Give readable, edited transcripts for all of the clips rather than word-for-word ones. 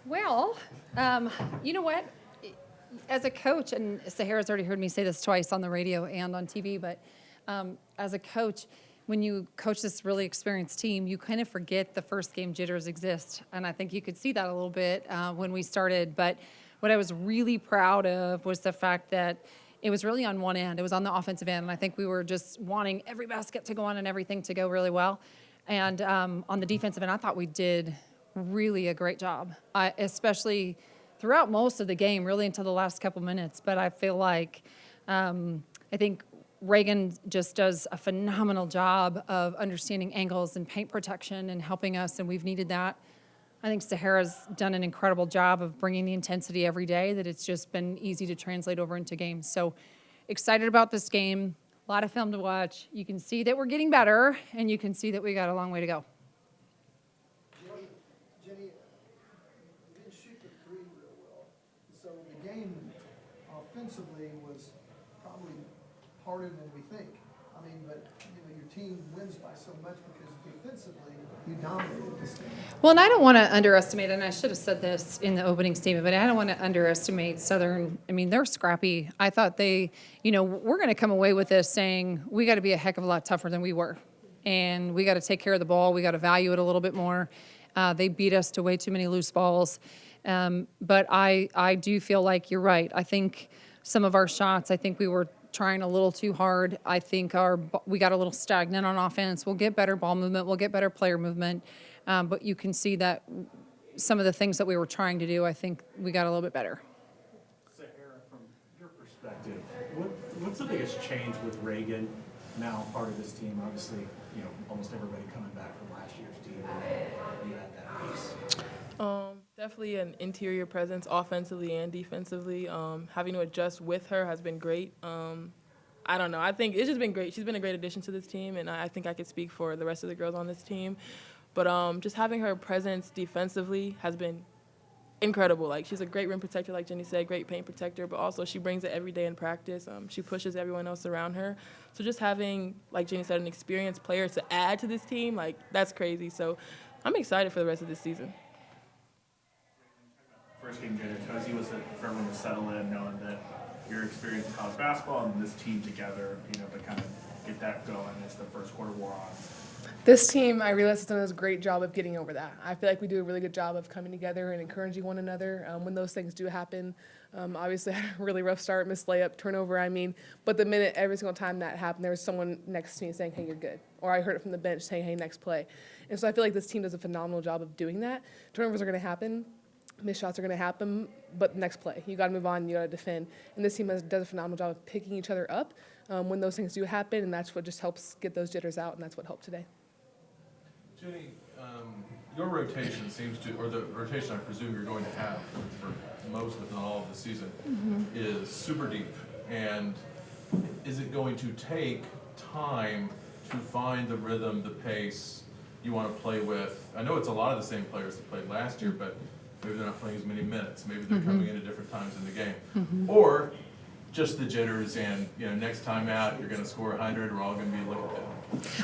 Well, you know what? As a coach, and Sahara's already heard me say this twice on the radio and on TV, but as a coach, when you coach this really experienced team, you kind of forget the first game jitters exist. And I think you could see that a little bit when we started. But what I was really proud of was the fact that it was really on one end. It was on the offensive end. And I think we were just wanting every basket to go on and everything to go really well. And on the defensive end, I thought we did really a great job, especially throughout most of the game, really until the last couple minutes. But I feel like I think Reagan just does a phenomenal job of understanding angles and paint protection and helping us, and we've needed that. I think Sahara's done an incredible job of bringing the intensity every day that it's just been easy to translate over into games. So excited about this game. A lot of film to watch. You can see that we're getting better, and you can see that we got a long way to go. Jenny, you didn't shoot the three real well. So the game offensively was probably harder than we think. I mean, but your team wins by so much because defensively you dominated this game. Well, and I don't want to underestimate, and I should have said this in the opening statement, but I don't want to underestimate Southern. I mean, they're scrappy. I thought we're going to come away with this saying we got to be a heck of a lot tougher than we were. And we got to take care of the ball. We got to value it a little bit more. They beat us to way too many loose balls. But I do feel like you're right. I think some of our shots, I think we were trying a little too hard. I think we got a little stagnant on offense. We'll get better ball movement. We'll get better player movement. But you can see that some of the things that we were trying to do, I think we got a little bit better. Sahara, from your perspective, what's the biggest change with Reagan now part of this team? Obviously, almost everybody coming back from last year's team. You had that piece. Definitely an interior presence, offensively and defensively. Having to adjust with her has been great. I don't know. I think it's just been great. She's been a great addition to this team, and I think I could speak for the rest of the girls on this team. But just having her presence defensively has been incredible. Like, she's a great rim protector, like Jenny said, great paint protector, but also she brings it every day in practice. She pushes everyone else around her. So just having, like Jenny said, an experienced player to add to this team, like, that's crazy. So I'm excited for the rest of this season. First game jitters, how easy was it for everyone to settle in, knowing that your experience in college basketball and this team together, to kind of get that going as the first quarter wore on? This team, I realize, has done a great job of getting over that. I feel like we do a really good job of coming together and encouraging one another when those things do happen. Obviously, I had a really rough start, missed layup, turnover, but the minute, every single time that happened, there was someone next to me saying, hey, you're good. Or I heard it from the bench saying, hey, next play. And so I feel like this team does a phenomenal job of doing that. Turnovers are going to happen. Missed shots are going to happen, but next play, you got to move on, you got to defend. And this team does a phenomenal job of picking each other up when those things do happen, and that's what just helps get those jitters out, and that's what helped today. Jenny, your rotation seems to, or the rotation I presume you're going to have for most, if not all, of the season, is super deep. And is it going to take time to find the rhythm, the pace you want to play with? I know it's a lot of the same players that played last year, but maybe they're not playing as many minutes. Maybe they're coming in at different times in the game. Or just the jitters and, next time out, you're going to score 100. We're all going to be looking at that.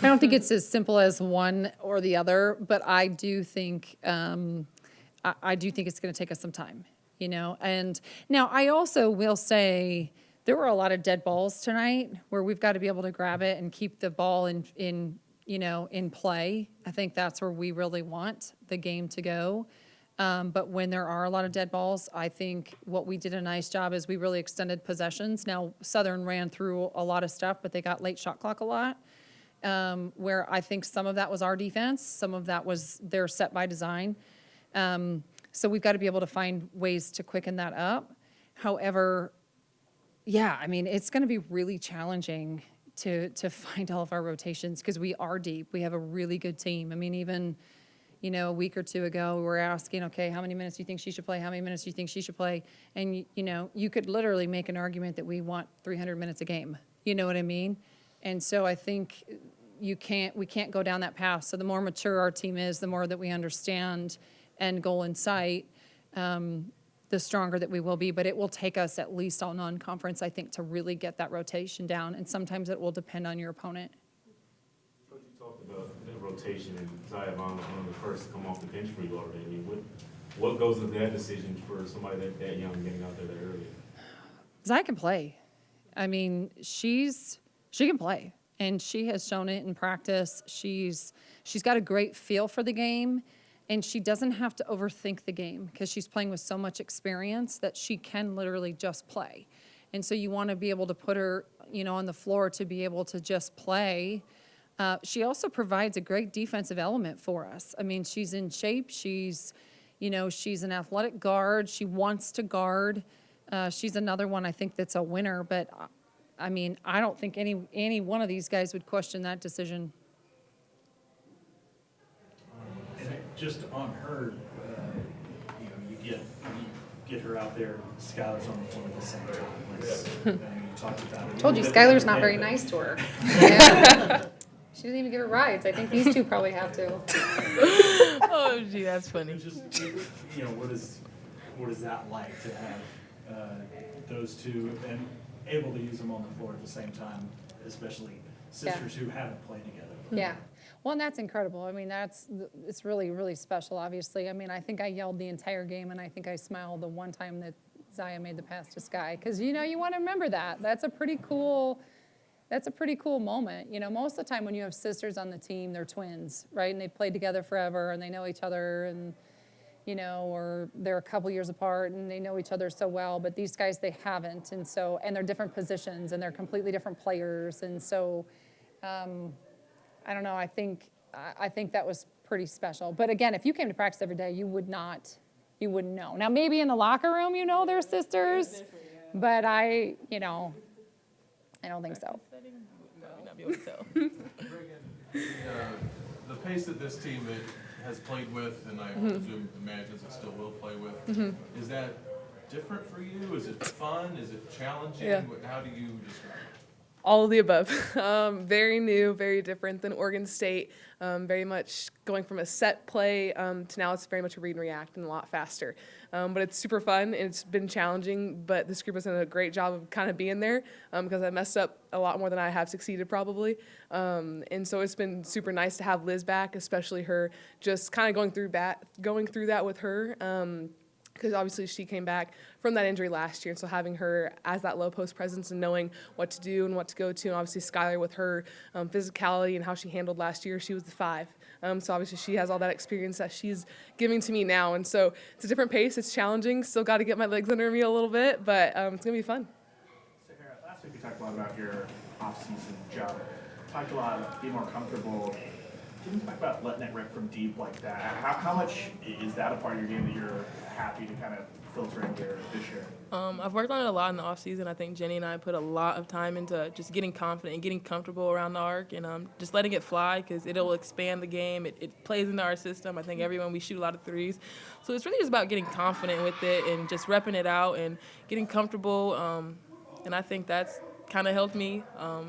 I don't think it's as simple as one or the other, but I do think I do think it's going to take us some time, And now I also will say there were a lot of dead balls tonight where we've got to be able to grab it and keep the ball in play. I think that's where we really want the game to go. But when there are a lot of dead balls, I think what we did a nice job is we really extended possessions. Now, Southern ran through a lot of stuff, but they got late shot clock a lot. Where I think some of that was our defense, some of that was their set by design. So we've got to be able to find ways to quicken that up. However, it's going to be really challenging to find all of our rotations because we are deep. We have a really good team. Even, a week or two ago, we were asking, okay, how many minutes do you think she should play? How many minutes do you think she should play? And, you could literally make an argument that we want 300 minutes a game. You know what I mean? And so I think we can't go down that path. So the more mature our team is, the more that we understand end goal in sight, the stronger that we will be. But it will take us at least all non-conference, I think, to really get that rotation down. And sometimes it will depend on your opponent. Coach, you talked about the rotation, and Zaya Vaughn was one of the first to come off the bench for you already. What goes into that decision for somebody that young getting out there that early? Zai can play. I mean, she can play, and she has shown it in practice. She's got a great feel for the game, and she doesn't have to overthink the game because she's playing with so much experience that she can literally just play. And so you want to be able to put her, on the floor to be able to just play. She also provides a great defensive element for us. I mean, she's in shape. She's an athletic guard. She wants to guard. She's another one I think that's a winner. But, I mean, I don't think any one of these guys would question that decision. And just on her, you get her out there, Skylar's on the floor at the same time. You talked about it. Told you, Skylar's not very nice to her. Yeah. She doesn't even give her rides. I think these two probably have to. Oh, gee, that's funny. Just, what is that like to have those two and able to use them on the floor at the same time, especially sisters who haven't played together? Yeah. Well, and that's incredible. I mean, it's really, really special, obviously. I mean, I think I yelled the entire game, and I think I smiled the one time that Zaya made the pass to Sky. Because, you want to remember that. That's a pretty cool moment. Most of the time when you have sisters on the team, they're twins, right? And they've played together forever, and they know each other, and, or they're a couple years apart, and they know each other so well. But these guys, they haven't. And they're different positions, and they're completely different players. And so, I don't know. I think that was pretty special. But again, if you came to practice every day, you wouldn't know. Now, maybe in the locker room, they're sisters, but I don't think so. Probably not be able to tell. The pace that this team has played with, and I presume imagines it still will play with, is that different for you? Is it fun? Is it challenging? Yeah. How do you describe it? All of the above. Very new, very different than Oregon State. Very much going from a set play to now it's very much a read and react and a lot faster. But it's super fun. It's been challenging, but this group has done a great job of kind of being there because I messed up a lot more than I have succeeded probably. And so it's been super nice to have Liz back, especially her just kind of going through that with her. Because obviously she came back from that injury last year, and so having her as that low post presence and knowing what to do and what to go to, and obviously Skylar with her physicality and how she handled last year, she was the 5. So obviously she has all that experience that she's giving to me now, and so it's a different pace, it's challenging, still got to get my legs under me a little bit, but it's going to be fun. Sarah, last week we talked a lot about your off-season job. Talked a lot about being more comfortable. Can you talk about letting it rip from deep like that? How much is that a part of your game that you're happy to kind of filter in here this year? I've worked on it a lot in the offseason. I think Jenny and I put a lot of time into just getting confident and getting comfortable around the arc and just letting it fly because it'll expand the game. It plays into our system. I think we shoot a lot of threes. So it's really just about getting confident with it and just repping it out and getting comfortable. And I think that's kind of helped me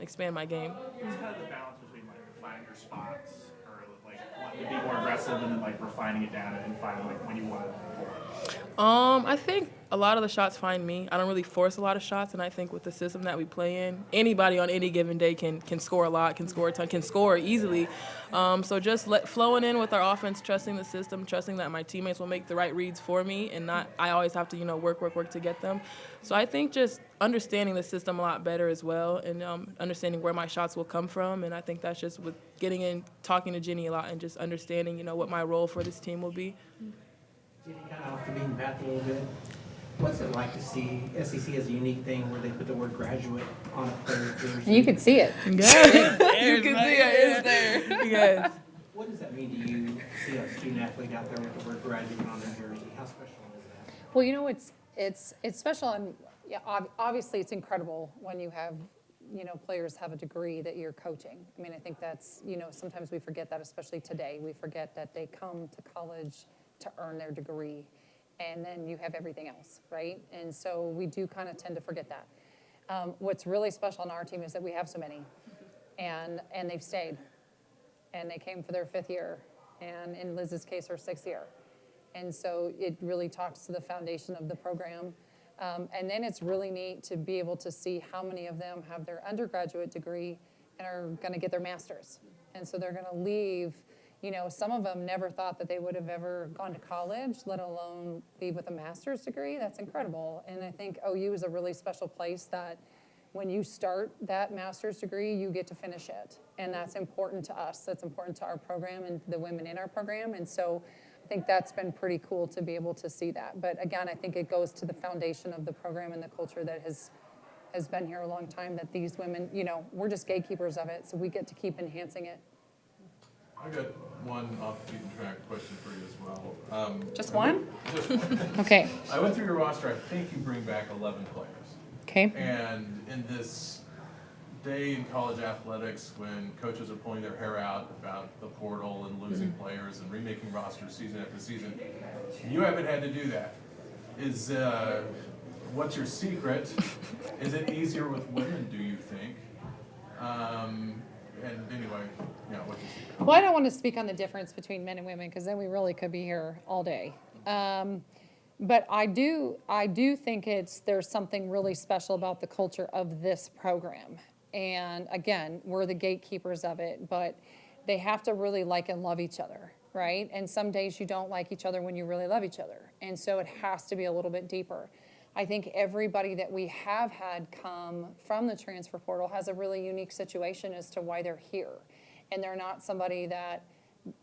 expand my game. It's kind of the balance between like finding your spots or like wanting to be more aggressive and then like refining it down and finding like when you want to pull. I think a lot of the shots find me. I don't really force a lot of shots, and I think with the system that we play in, anybody on any given day can score a lot, can score a ton, can score easily. So just flowing in with our offense, trusting the system, trusting that my teammates will make the right reads for me, and not I always have to work to get them. So I think just understanding the system a lot better as well, and understanding where my shots will come from, and I think that's just with getting in, talking to Jenny a lot, and just understanding what my role for this team will be. Getting kind of off the beaten path a little bit. What's it like to see SEC as a unique thing where they put the word graduate on a player's jersey? You could see it. You can see it is there. Yes. What does that mean to you, see a student athlete out there with the word graduate on their jersey? How special is that? Well, it's special, and obviously it's incredible when you have players have a degree that you're coaching. I mean, I think that's sometimes we forget that, especially today. We forget that they come to college to earn their degree, and then you have everything else, right? And so we do kind of tend to forget that. What's really special on our team is that we have so many, and they've stayed, and they came for their 5th year, and in Liz's case, her 6th year. And so it really talks to the foundation of the program. And then it's really neat to be able to see how many of them have their undergraduate degree and are going to get their master's. And so they're going to leave You know, some of them never thought that they would have ever gone to college, let alone be with a master's degree. That's incredible. And I think OU is a really special place that when you start that master's degree, you get to finish it. And that's important to us. That's important to our program and the women in our program. And so I think that's been pretty cool to be able to see that. But again, I think it goes to the foundation of the program and the culture that has been here a long time, that these women, you know, we're just gatekeepers of it, so we get to keep enhancing it. I got one off the beaten track question for you as well. Just one? Just one. Okay. I went through your roster, I think you bring back 11 players. Okay. And in this day in college athletics, when coaches are pulling their hair out about the portal and losing players and remaking rosters season after season, you haven't had to do that. What's your secret? Is it easier with women, do you think? And anyway, yeah, what's your secret? Well, I don't want to speak on the difference between men and women, because then we really could be here all day. But I do think there's something really special about the culture of this program. And again, we're the gatekeepers of it, but they have to really like and love each other, right? And some days you don't like each other when you really love each other. And so it has to be a little bit deeper. I think everybody that we have had come from the transfer portal has a really unique situation as to why they're here. And they're not somebody that,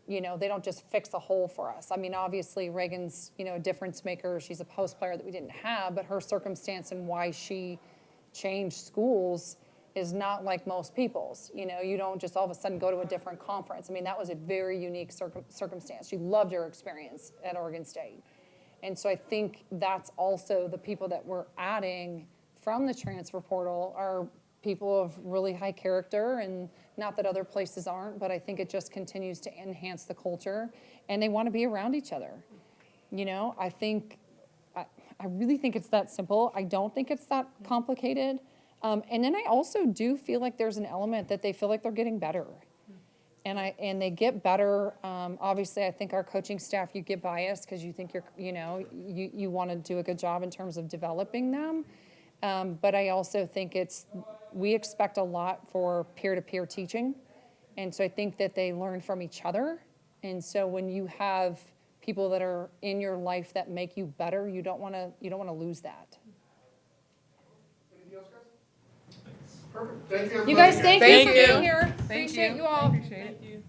you know, they don't just fix a hole for us. I mean, obviously Reagan's, you know, a difference maker. She's a post player that we didn't have, but her circumstance and why she changed schools is not like most people's. You know, you don't just all of a sudden go to a different conference. I mean, that was a very unique circumstance. She loved her experience at Oregon State. And so I think that's also the people that we're adding from the transfer portal are people of really high character, and not that other places aren't, but I think it just continues to enhance the culture, and they want to be around each other. You know, I really think it's that simple. I don't think it's that complicated. And then I also do feel like there's an element that they feel like they're getting better. And they get better. Obviously, I think our coaching staff, you get biased because you think you want to do a good job in terms of developing them. But I also think we expect a lot for peer-to-peer teaching. And so I think that they learn from each other. And so when you have people that are in your life that make you better, you don't want to lose that. Anything else, guys? Perfect. Thank you. You guys, thank you for Thank you. being here. Thank Appreciate you. you all. Appreciate it. Thank you.